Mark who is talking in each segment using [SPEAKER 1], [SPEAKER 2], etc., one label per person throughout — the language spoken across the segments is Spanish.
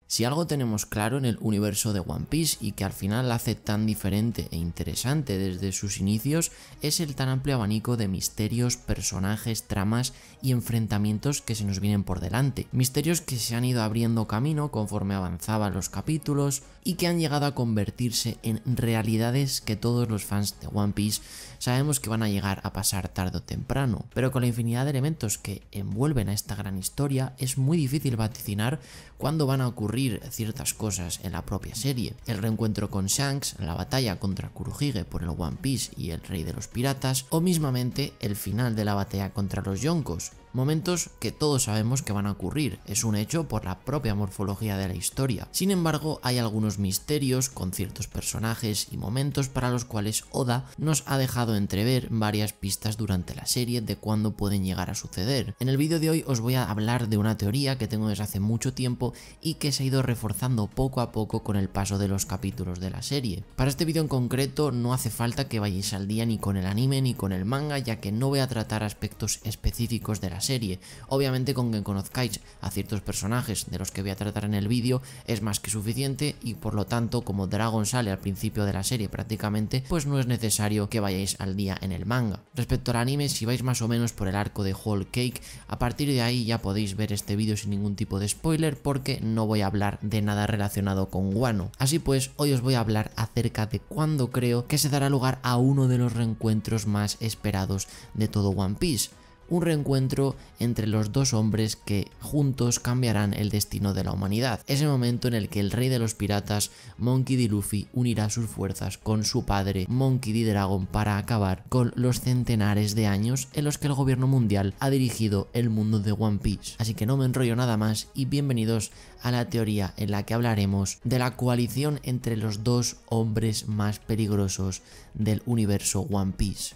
[SPEAKER 1] Si algo tenemos claro en el universo de One Piece y que al final la hace tan diferente e interesante desde sus inicios es el tan amplio abanico de misterios, personajes, tramas y enfrentamientos que se nos vienen por delante. Misterios que se han ido abriendo camino conforme avanzaban los capítulos y que han llegado a convertirse en realidades que todos los fans de One Piece sabemos que van a llegar a pasar tarde o temprano. Pero con la infinidad de elementos que envuelven a esta gran historia es muy difícil vaticinar cuándo van a ocurrir ciertas cosas en la propia serie. El reencuentro con Shanks, la batalla contra Kurohige por el One Piece y el Rey de los Piratas, o mismamente el final de la batalla contra los Yonkos. Momentos que todos sabemos que van a ocurrir, es un hecho por la propia morfología de la historia. Sin embargo, hay algunos misterios con ciertos personajes y momentos para los cuales Oda nos ha dejado entrever varias pistas durante la serie de cuándo pueden llegar a suceder. En el vídeo de hoy os voy a hablar de una teoría que tengo desde hace mucho tiempo y que se ha ido reforzando poco a poco con el paso de los capítulos de la serie. Para este vídeo en concreto no hace falta que vayáis al día ni con el anime ni con el manga, ya que no voy a tratar aspectos específicos de la serie. Obviamente con que conozcáis a ciertos personajes de los que voy a tratar en el vídeo es más que suficiente y por lo tanto como Dragon sale al principio de la serie prácticamente, pues no es necesario que vayáis al día en el manga. Respecto al anime, si vais más o menos por el arco de Whole Cake, a partir de ahí ya podéis ver este vídeo sin ningún tipo de spoiler porque no voy a hablar de nada relacionado con Wano. Así pues, hoy os voy a hablar acerca de cuándo creo que se dará lugar a uno de los reencuentros más esperados de todo One Piece. Un reencuentro entre los dos hombres que juntos cambiarán el destino de la humanidad. Ese momento en el que el rey de los piratas, Monkey D. Luffy, unirá sus fuerzas con su padre, Monkey D. Dragon, para acabar con los centenares de años en los que el gobierno mundial ha dirigido el mundo de One Piece. Así que no me enrollo nada más y bienvenidos a la teoría en la que hablaremos de la coalición entre los dos hombres más peligrosos del universo One Piece.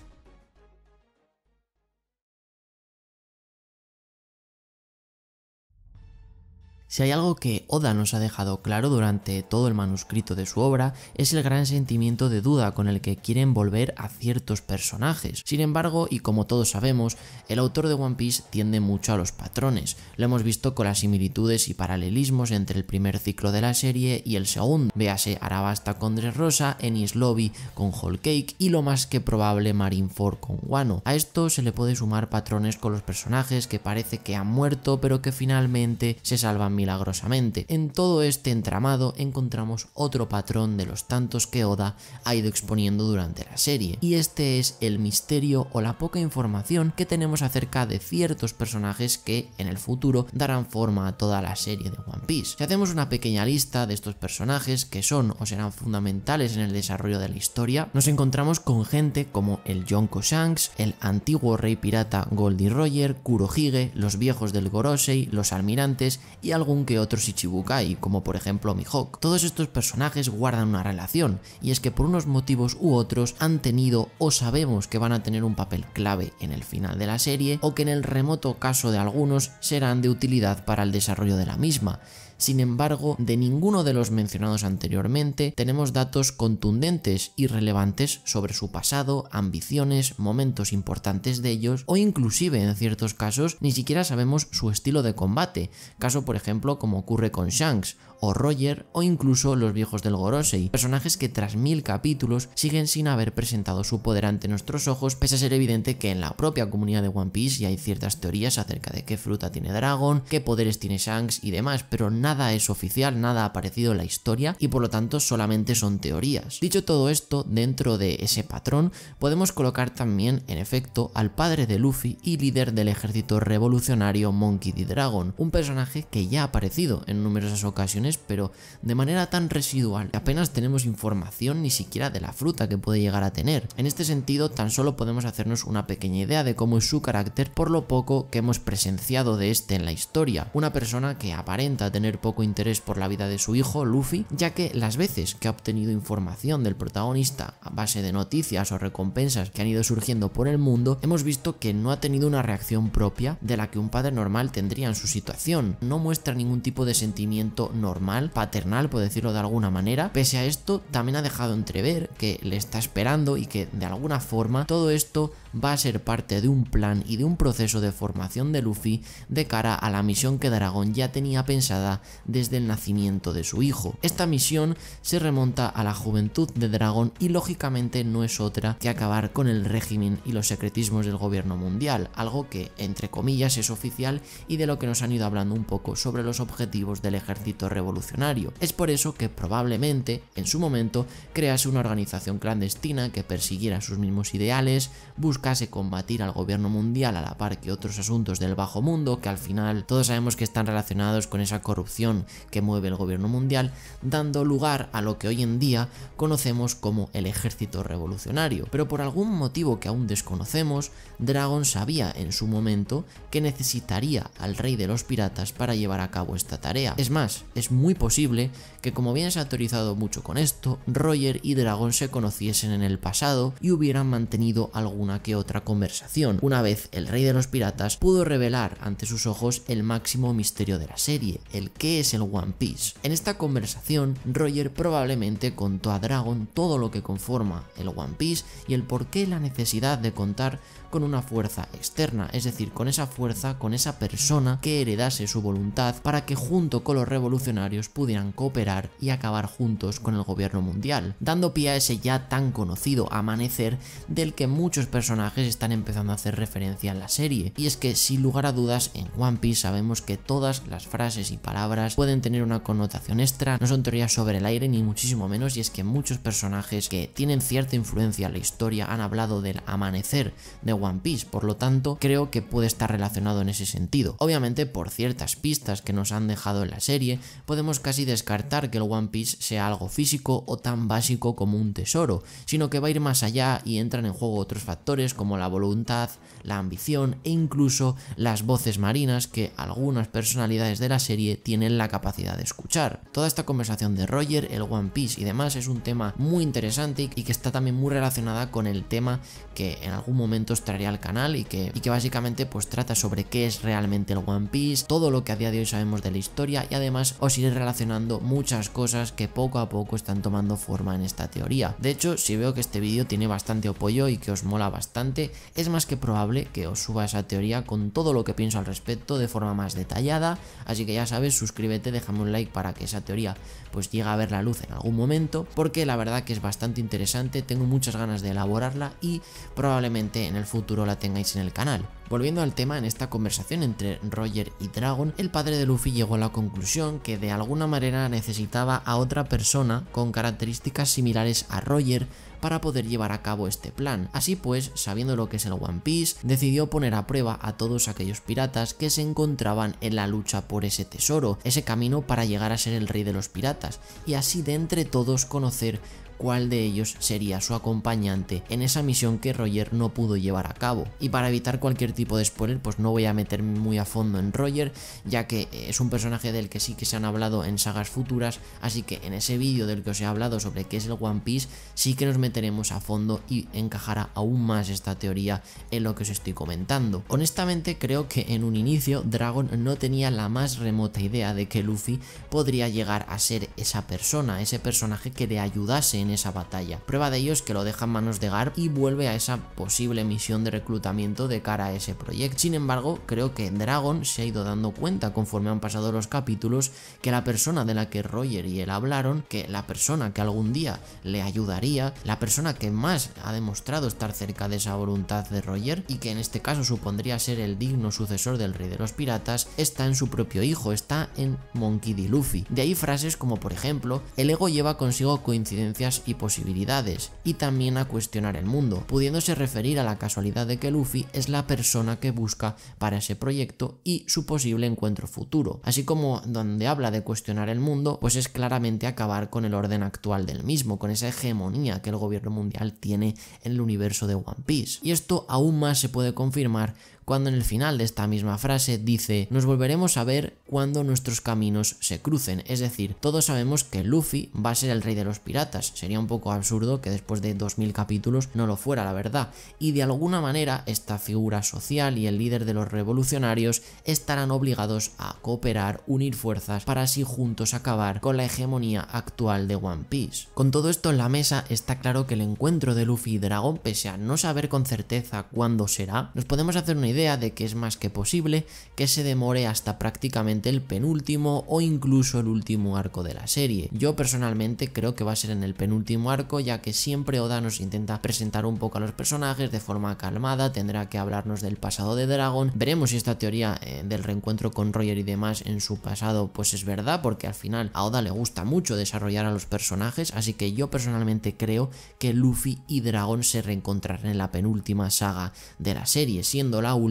[SPEAKER 1] Si hay algo que Oda nos ha dejado claro durante todo el manuscrito de su obra es el gran sentimiento de duda con el que quiere envolver a ciertos personajes. Sin embargo, y como todos sabemos, el autor de One Piece tiende mucho a los patrones. Lo hemos visto con las similitudes y paralelismos entre el primer ciclo de la serie y el segundo. Véase Arabasta con Dressrosa, Enies Lobby con Whole Cake y lo más que probable Marineford con Wano. A esto se le puede sumar patrones con los personajes que parece que han muerto pero que finalmente se salvan milagrosamente. En todo este entramado encontramos otro patrón de los tantos que Oda ha ido exponiendo durante la serie, y este es el misterio o la poca información que tenemos acerca de ciertos personajes que en el futuro darán forma a toda la serie de One Piece. Si hacemos una pequeña lista de estos personajes que son o serán fundamentales en el desarrollo de la historia, nos encontramos con gente como el Yonko Shanks, el antiguo rey pirata Goldie Roger, Kurohige, los viejos del Gorosei, los almirantes y algún que otro Shichibukai, como por ejemplo Mihawk. Todos estos personajes guardan una relación, y es que por unos motivos u otros han tenido o sabemos que van a tener un papel clave en el final de la serie, o que en el remoto caso de algunos serán de utilidad para el desarrollo de la misma. Sin embargo, de ninguno de los mencionados anteriormente tenemos datos contundentes y relevantes sobre su pasado, ambiciones, momentos importantes de ellos o inclusive en ciertos casos ni siquiera sabemos su estilo de combate, caso por ejemplo como ocurre con Shanks o Roger o incluso los viejos del Gorosei, personajes que tras 1000 capítulos siguen sin haber presentado su poder ante nuestros ojos, pese a ser evidente que en la propia comunidad de One Piece ya hay ciertas teorías acerca de qué fruta tiene Dragon, qué poderes tiene Shanks y demás, pero nada es oficial, nada ha aparecido en la historia y por lo tanto solamente son teorías. Dicho todo esto, dentro de ese patrón podemos colocar también en efecto al padre de Luffy y líder del ejército revolucionario Monkey D. Dragon, un personaje que ya ha aparecido en numerosas ocasiones pero de manera tan residual que apenas tenemos información ni siquiera de la fruta que puede llegar a tener. En este sentido tan solo podemos hacernos una pequeña idea de cómo es su carácter por lo poco que hemos presenciado de este en la historia. Una persona que aparenta tener poco interés por la vida de su hijo Luffy, ya que las veces que ha obtenido información del protagonista a base de noticias o recompensas que han ido surgiendo por el mundo, hemos visto que no ha tenido una reacción propia de la que un padre normal tendría en su situación. No muestra ningún tipo de sentimiento normal, paternal por decirlo de alguna manera. Pese a esto también ha dejado entrever que le está esperando y que de alguna forma todo esto va a ser parte de un plan y de un proceso de formación de Luffy de cara a la misión que Dragon ya tenía pensada desde el nacimiento de su hijo. Esta misión se remonta a la juventud de Dragon y lógicamente no es otra que acabar con el régimen y los secretismos del gobierno mundial, algo que entre comillas es oficial y de lo que nos han ido hablando un poco sobre los objetivos del ejército revolucionario. Es por eso que probablemente en su momento crease una organización clandestina que persiguiera sus mismos ideales, buscase combatir al gobierno mundial a la par que otros asuntos del bajo mundo, que al final todos sabemos que están relacionados con esa corrupción que mueve el gobierno mundial, dando lugar a lo que hoy en día conocemos como el ejército revolucionario. Pero por algún motivo que aún desconocemos, Dragon sabía en su momento que necesitaría al rey de los piratas para llevar a cabo esta tarea. Es más, es muy posible que, como bien se ha teorizado mucho con esto, Roger y Dragon se conociesen en el pasado y hubieran mantenido alguna que otra conversación, una vez el rey de los piratas pudo revelar ante sus ojos el máximo misterio de la serie, el qué es el One Piece. En esta conversación, Roger probablemente contó a Dragon todo lo que conforma el One Piece y el por qué la necesidad de contar con una fuerza externa, es decir, con esa fuerza, con esa persona que heredase su voluntad para que junto con los revolucionarios pudieran cooperar y acabar juntos con el gobierno mundial, dando pie a ese ya tan conocido amanecer del que muchos personajes están empezando a hacer referencia en la serie. Y es que sin lugar a dudas en One Piece sabemos que todas las frases y palabras pueden tener una connotación extra, no son teorías sobre el aire ni muchísimo menos, y es que muchos personajes que tienen cierta influencia en la historia han hablado del amanecer de One Piece, por lo tanto creo que puede estar relacionado en ese sentido. Obviamente por ciertas pistas que nos han dejado en la serie podemos casi descartar que el One Piece sea algo físico o tan básico como un tesoro, sino que va a ir más allá y entran en juego otros factores como la voluntad, la ambición e incluso las voces marinas que algunas personalidades de la serie tienen la capacidad de escuchar. Toda esta conversación de Roger, el One Piece y demás es un tema muy interesante y que está también muy relacionada con el tema que en algún momento os traeré al canal y que básicamente pues trata sobre qué es realmente el One Piece, todo lo que a día de hoy sabemos de la historia, y además os iré relacionando muchas cosas que poco a poco están tomando forma en esta teoría. De hecho, si veo que este vídeo tiene bastante apoyo y que os mola bastante, es más que probable que os suba esa teoría con todo lo que pienso al respecto de forma más detallada, así que ya sabes, suscríbete, déjame un like para que esa teoría pues llegue a ver la luz en algún momento, porque la verdad que es bastante interesante, tengo muchas ganas de elaborarla y probablemente en el futuro la tengáis en el canal. Volviendo al tema, en esta conversación entre Roger y Dragon, el padre de Luffy llegó a la conclusión que de alguna manera necesitaba a otra persona con características similares a Roger para poder llevar a cabo este plan. Así pues, sabiendo lo que es el One Piece, decidió poner a prueba a todos aquellos piratas que se encontraban en la lucha por ese tesoro, ese camino para llegar a ser el rey de los piratas, y así de entre todos conocer cuál de ellos sería su acompañante en esa misión que Roger no pudo llevar a cabo. Y para evitar cualquier tipo de spoiler, pues no voy a meterme muy a fondo en Roger, ya que es un personaje del que sí que se han hablado en sagas futuras, así que en ese vídeo del que os he hablado sobre qué es el One Piece, sí que nos meteremos a fondo y encajará aún más esta teoría en lo que os estoy comentando. Honestamente creo que en un inicio Dragon no tenía la más remota idea de que Luffy podría llegar a ser esa persona, ese personaje que le ayudase en esa batalla. Prueba de ello es que lo deja en manos de Garp y vuelve a esa posible misión de reclutamiento de cara a ese proyecto. Sin embargo, creo que Dragon se ha ido dando cuenta conforme han pasado los capítulos que la persona de la que Roger y él hablaron, que la persona que algún día le ayudaría, la persona que más ha demostrado estar cerca de esa voluntad de Roger y que en este caso supondría ser el digno sucesor del rey de los piratas, está en su propio hijo, está en Monkey D. Luffy. De ahí frases como por ejemplo, el ego lleva consigo coincidencias y posibilidades, y también a cuestionar el mundo, pudiéndose referir a la casualidad de que Luffy es la persona que busca para ese proyecto y su posible encuentro futuro. Así como donde habla de cuestionar el mundo, pues es claramente acabar con el orden actual del mismo, con esa hegemonía que el gobierno mundial tiene en el universo de One Piece. Y esto aún más se puede confirmar cuando en el final de esta misma frase dice: nos volveremos a ver cuando nuestros caminos se crucen. Es decir, todos sabemos que Luffy va a ser el rey de los piratas. Sería un poco absurdo que después de 2000 capítulos no lo fuera, la verdad. Y de alguna manera esta figura social y el líder de los revolucionarios estarán obligados a cooperar, unir fuerzas para así juntos acabar con la hegemonía actual de One Piece. Con todo esto en la mesa, está claro que el encuentro de Luffy y Dragon, pese a no saber con certeza cuándo será, nos podemos hacer una idea de que es más que posible que se demore hasta prácticamente el penúltimo o incluso el último arco de la serie. Yo personalmente creo que va a ser en el penúltimo arco, ya que siempre Oda nos intenta presentar un poco a los personajes de forma calmada, tendrá que hablarnos del pasado de Dragon. Veremos si esta teoría del reencuentro con Roger y demás en su pasado pues es verdad, porque al final a Oda le gusta mucho desarrollar a los personajes, así que yo personalmente creo que Luffy y Dragon se reencontrarán en la penúltima saga de la serie, siendo la última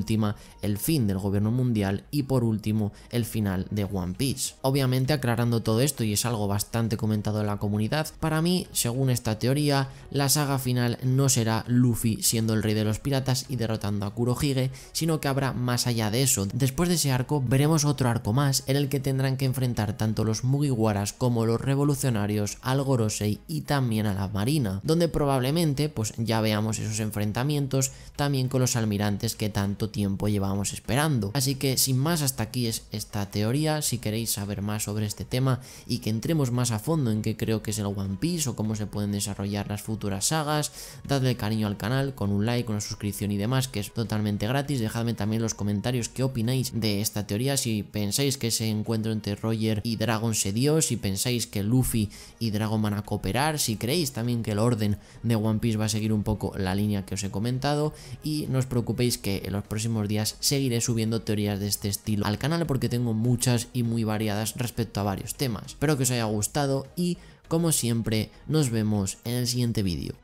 [SPEAKER 1] el fin del gobierno mundial y por último el final de One Piece. Obviamente, aclarando todo esto, y es algo bastante comentado en la comunidad, para mí, según esta teoría, la saga final no será Luffy siendo el rey de los piratas y derrotando a Kurohige, sino que habrá más allá de eso. Después de ese arco veremos otro arco más en el que tendrán que enfrentar tanto los Mugiwaras como los revolucionarios al Gorosei y también a la marina, donde probablemente pues ya veamos esos enfrentamientos también con los almirantes que tanto tiempo llevamos esperando. Así que sin más, hasta aquí es esta teoría. Si queréis saber más sobre este tema y que entremos más a fondo en qué creo que es el One Piece o cómo se pueden desarrollar las futuras sagas, dadle cariño al canal con un like, una suscripción y demás, que es totalmente gratis. Dejadme también en los comentarios qué opináis de esta teoría, si pensáis que ese encuentro entre Roger y Dragon se dio, si pensáis que Luffy y Dragon van a cooperar, si creéis también que el orden de One Piece va a seguir un poco la línea que os he comentado. Y no os preocupéis que en los próximos días seguiré subiendo teorías de este estilo al canal, porque tengo muchas y muy variadas respecto a varios temas. Espero que os haya gustado y, como siempre, nos vemos en el siguiente vídeo.